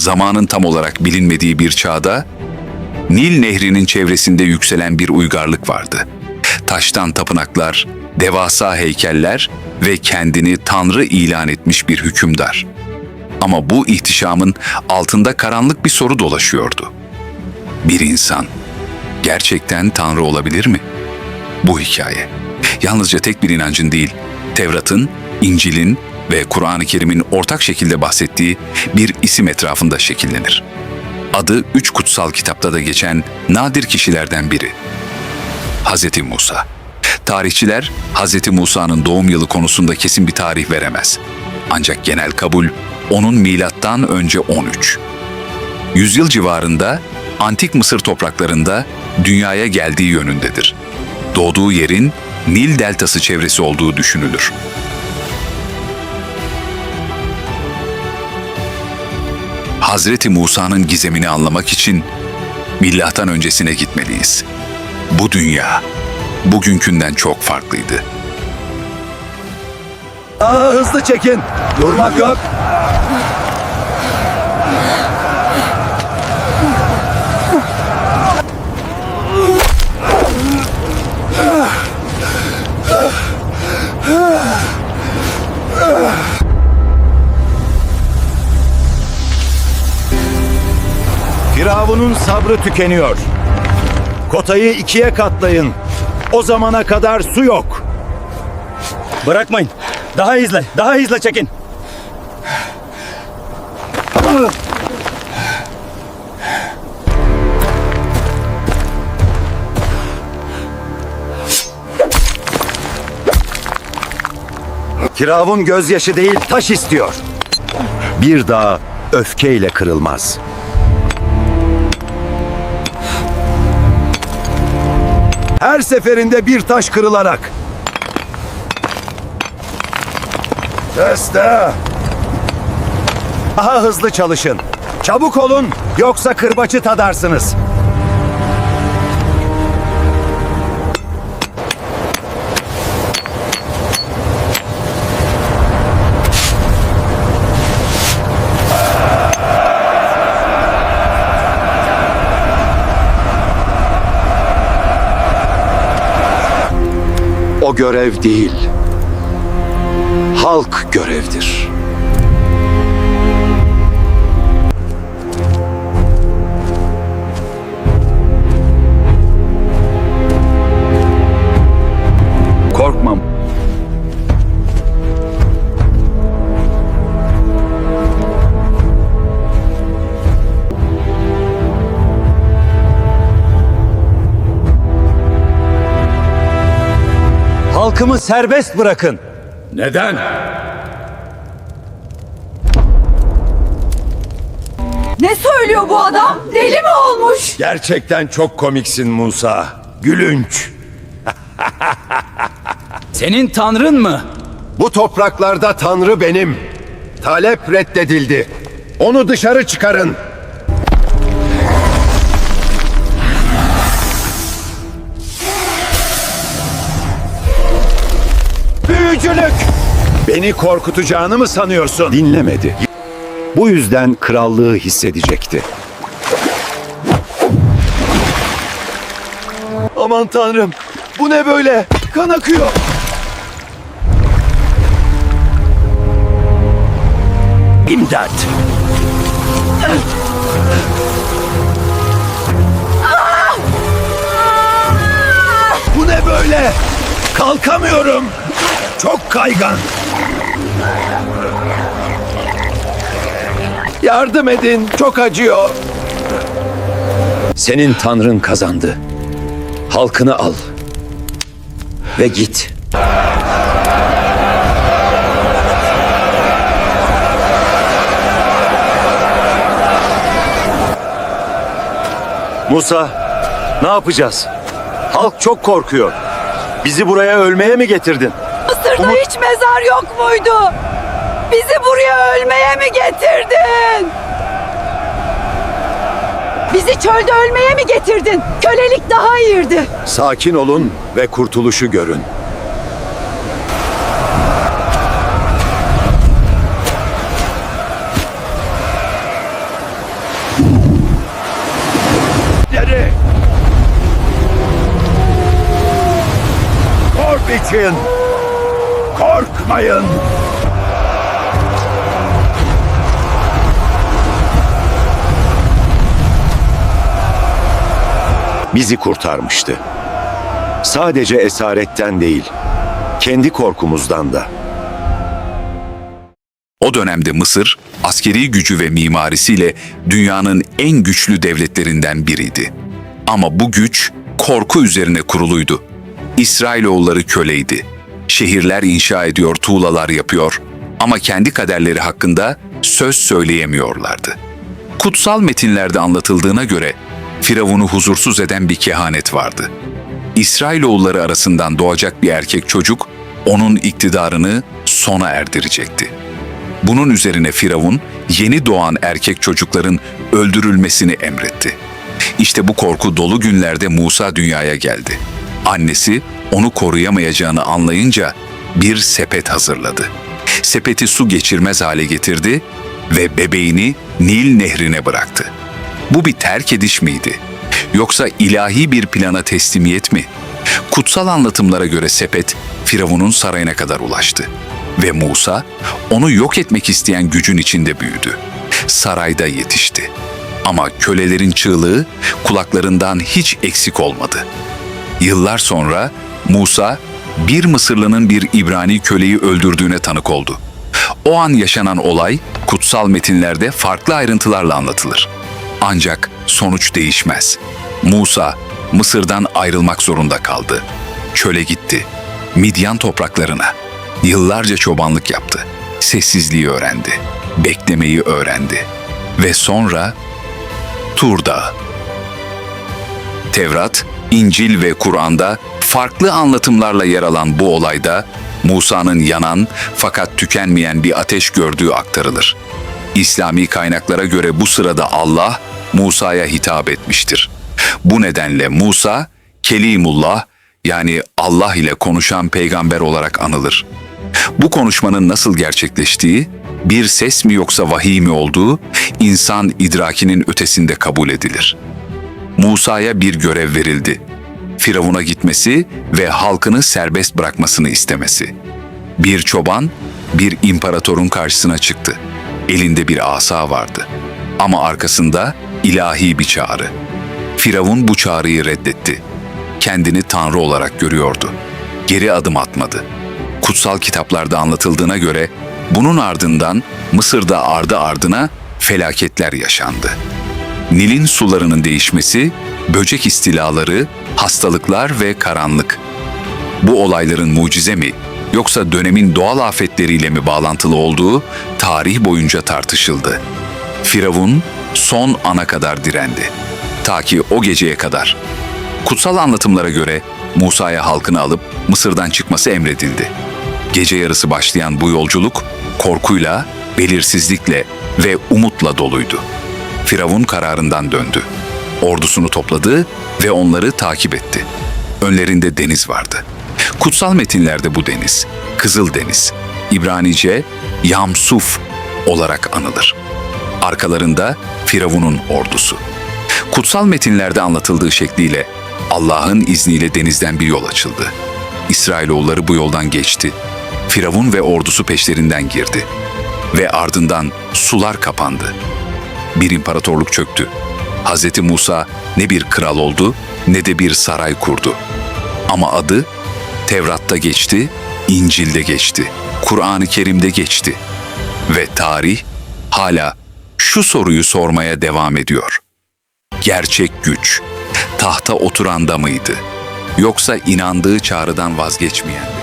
zamanın tam olarak bilinmediği bir çağda, Nil Nehri'nin çevresinde yükselen bir uygarlık vardı. Taştan tapınaklar, devasa heykeller ve kendini tanrı ilan etmiş bir hükümdar. Ama bu ihtişamın altında karanlık bir soru dolaşıyordu. Bir insan gerçekten tanrı olabilir mi? Bu hikaye yalnızca tek bir inancın değil, Tevrat'ın, İncil'in ve Kur'an-ı Kerim'in ortak şekilde bahsettiği bir isim etrafında şekillenir. Adı 3 kutsal kitapta da geçen nadir kişilerden biri. Hz. Musa. Tarihçiler Hz. Musa'nın doğum yılı konusunda kesin bir tarih veremez. Ancak genel kabul onun milattan önce 13. Yüzyıl civarında Antik Mısır topraklarında dünyaya geldiği yönündedir. Doğduğu yerin Nil deltası çevresi olduğu düşünülür. Hazreti Musa'nın gizemini anlamak için milattan öncesine gitmeliyiz. Bu dünya bugünkünden çok farklıydı. Daha hızlı çekin. Durmak yok. Firavun'un sabrı tükeniyor. Kotayı 2'ye katlayın. O zamana kadar su yok. Bırakmayın. Daha hızlı, daha hızlı çekin. Firavun gözyaşı değil, taş istiyor. Bir dağ öfkeyle kırılmaz. Her seferinde bir taş kırılarak. Teste. Daha hızlı çalışın. Çabuk olun, yoksa kırbaçı tadarsınız. O görev değil, halk görevdir. Korkmam. Halkımı serbest bırakın. Neden? Ne söylüyor bu adam? Deli mi olmuş? Gerçekten çok komiksin Musa. Gülünç. Senin tanrın mı? Bu topraklarda Tanrı benim. Talep reddedildi. Onu dışarı çıkarın. Büyücülük! Beni korkutacağını mı sanıyorsun? Dinlemedi. Bu yüzden krallığı hissedecekti. Aman tanrım! Bu ne böyle? Kan akıyor! İmdat! Bu ne böyle? Kalkamıyorum! Çok kaygan! Yardım edin, çok acıyor! Senin tanrın kazandı. Halkını al. Ve git. Musa, ne yapacağız? Halk çok korkuyor. Bizi buraya ölmeye mi getirdin? Mısır'da hiç mezar yok muydu? Bizi buraya ölmeye mi getirdin? Bizi çölde ölmeye mi getirdin? Kölelik daha iyiydi. Sakin olun ve kurtuluşu görün. ileri! Kork için! Korkmayın! Bizi kurtarmıştı. Sadece esaretten değil, kendi korkumuzdan da. O dönemde Mısır, askeri gücü ve mimarisiyle dünyanın en güçlü devletlerinden biriydi. Ama bu güç korku üzerine kuruluydu. İsrailoğulları köleydi. Şehirler inşa ediyor, tuğlalar yapıyor ama kendi kaderleri hakkında söz söyleyemiyorlardı. Kutsal metinlerde anlatıldığına göre Firavun'u huzursuz eden bir kehanet vardı. İsrailoğulları arasından doğacak bir erkek çocuk onun iktidarını sona erdirecekti. Bunun üzerine Firavun yeni doğan erkek çocukların öldürülmesini emretti. İşte bu korku dolu günlerde Musa dünyaya geldi. Annesi onu koruyamayacağını anlayınca bir sepet hazırladı. Sepeti su geçirmez hale getirdi ve bebeğini Nil nehrine bıraktı. Bu bir terk ediş miydi? Yoksa ilahi bir plana teslimiyet mi? Kutsal anlatımlara göre sepet Firavun'un sarayına kadar ulaştı. Ve Musa onu yok etmek isteyen gücün içinde büyüdü. Sarayda yetişti. Ama kölelerin çığlığı kulaklarından hiç eksik olmadı. Yıllar sonra Musa bir Mısırlı'nın bir İbrani köleyi öldürdüğüne tanık oldu. O an yaşanan olay kutsal metinlerde farklı ayrıntılarla anlatılır. Ancak sonuç değişmez. Musa Mısır'dan ayrılmak zorunda kaldı. Çöle gitti. Midyan topraklarına. Yıllarca çobanlık yaptı. Sessizliği öğrendi. Beklemeyi öğrendi. Ve sonra Tur Dağı. Tevrat, İncil ve Kur'an'da farklı anlatımlarla yer alan bu olayda Musa'nın yanan fakat tükenmeyen bir ateş gördüğü aktarılır. İslami kaynaklara göre bu sırada Allah Musa'ya hitap etmiştir. Bu nedenle Musa, Kelimullah yani Allah ile konuşan peygamber olarak anılır. Bu konuşmanın nasıl gerçekleştiği, bir ses mi yoksa vahiy mi olduğu insan idrakinin ötesinde kabul edilir. Musa'ya bir görev verildi. Firavun'a gitmesi ve halkını serbest bırakmasını istemesi. Bir çoban, bir imparatorun karşısına çıktı. Elinde bir asa vardı. Ama arkasında ilahi bir çağrı. Firavun bu çağrıyı reddetti. Kendini Tanrı olarak görüyordu. Geri adım atmadı. Kutsal kitaplarda anlatıldığına göre bunun ardından Mısır'da ardı ardına felaketler yaşandı. Nil'in sularının değişmesi, böcek istilaları, hastalıklar ve karanlık. Bu olayların mucize mi yoksa dönemin doğal afetleriyle mi bağlantılı olduğu tarih boyunca tartışıldı. Firavun son ana kadar direndi. Ta ki o geceye kadar. Kutsal anlatımlara göre Musa'ya halkını alıp Mısır'dan çıkması emredildi. Gece yarısı başlayan bu yolculuk korkuyla, belirsizlikle ve umutla doluydu. Firavun kararından döndü. Ordusunu topladı ve onları takip etti. Önlerinde deniz vardı. Kutsal metinlerde bu deniz, Kızıl Deniz, İbranice Yamsuf olarak anılır. Arkalarında Firavun'un ordusu. Kutsal metinlerde anlatıldığı şekliyle Allah'ın izniyle denizden bir yol açıldı. İsrailoğulları bu yoldan geçti. Firavun ve ordusu peşlerinden girdi. Ve ardından sular kapandı. Bir imparatorluk çöktü. Hz. Musa ne bir kral oldu ne de bir saray kurdu. Ama adı Tevrat'ta geçti, İncil'de geçti, Kur'an-ı Kerim'de geçti. Ve tarih hala şu soruyu sormaya devam ediyor. Gerçek güç tahta oturanda mıydı? Yoksa inandığı çağrıdan vazgeçmeyen mi?